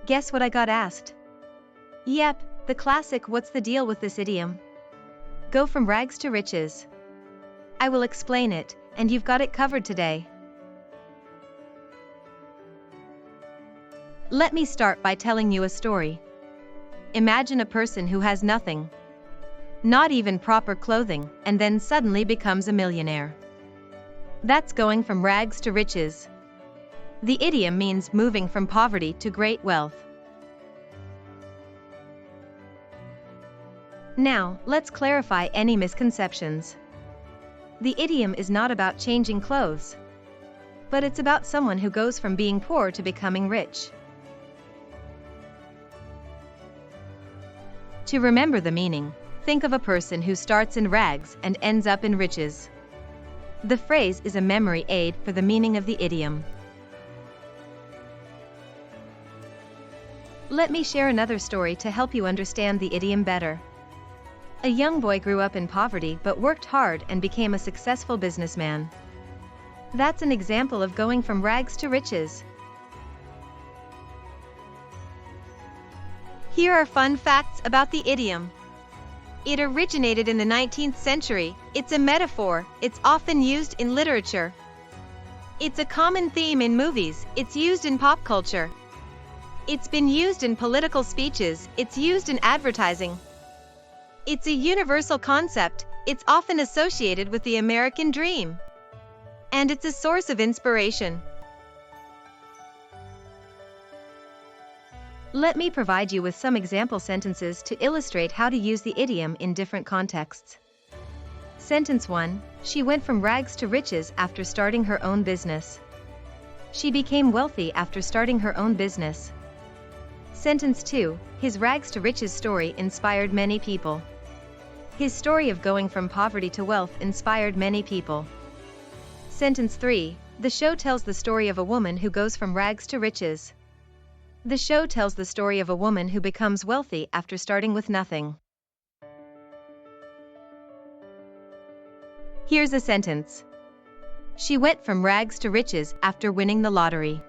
Guess what I got asked? Yep, the classic "what's the deal with this idiom?" Go from rags to riches. I will explain it, and you've got it covered today. Let me start by telling you a story. Imagine a person who has nothing, not even proper clothing, and then suddenly becomes a millionaire. That's going from rags to riches. The idiom means moving from poverty to great wealth. Now, let's clarify any misconceptions. The idiom is not about changing clothes, but it's about someone who goes from being poor to becoming rich. To remember the meaning, think of a person who starts in rags and ends up in riches. The phrase is a memory aid for the meaning of the idiom. Let me share another story to help you understand the idiom better. A young boy grew up in poverty but worked hard and became a successful businessman. That's an example of going from rags to riches. Here are fun facts about the idiom. It originated in the 19th century. It's a metaphor. It's often used in literature. It's a common theme in movies. It's used in pop culture. It's been used in political speeches. It's used in advertising. It's a universal concept. It's often associated with the American dream. And it's a source of inspiration. Let me provide you with some example sentences to illustrate how to use the idiom in different contexts. Sentence 1. She went from rags to riches after starting her own business. She became wealthy after starting her own business. Sentence 2. His rags to riches story inspired many people. His story of going from poverty to wealth inspired many people. Sentence 3. The show tells the story of a woman who goes from rags to riches. The show tells the story of a woman who becomes wealthy after starting with nothing. Here's a sentence. She went from rags to riches after winning the lottery.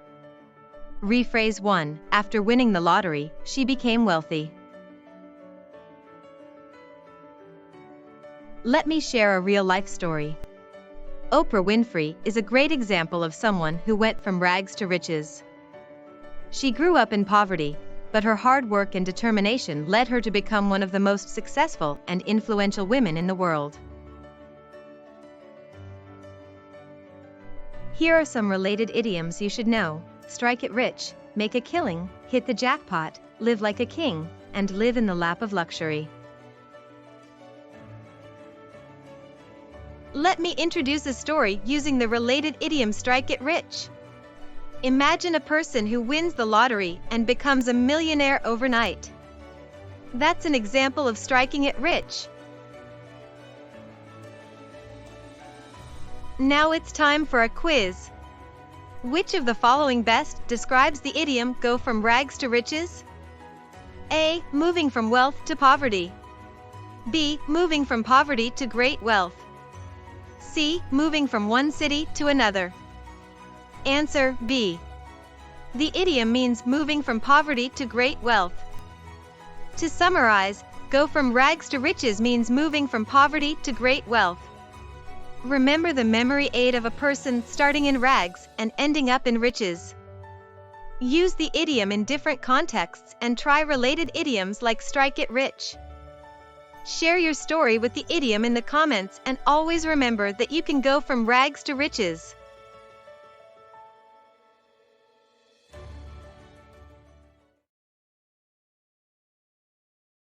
Rephrase 1. After winning the lottery, she became wealthy. Let me share a real-life story. Oprah Winfrey is a great example of someone who went from rags to riches. She grew up in poverty, but her hard work and determination led her to become one of the most successful and influential women in the world. Here are some related idioms you should know. Strike it rich, make a killing, hit the jackpot, live like a king, and live in the lap of luxury. Let me introduce a story using the related idiom strike it rich. Imagine a person who wins the lottery and becomes a millionaire overnight. That's an example of striking it rich. Now it's time for a quiz. Which of the following best describes the idiom go from rags to riches? A. Moving from wealth to poverty. B. Moving from poverty to great wealth. C. Moving from one city to another. Answer B. The idiom means moving from poverty to great wealth. To summarize, go from rags to riches means moving from poverty to great wealth. Remember the memory aid of a person starting in rags and ending up in riches. Use the idiom in different contexts and try related idioms like strike it rich. Share your story with the idiom in the comments and always remember that you can go from rags to riches.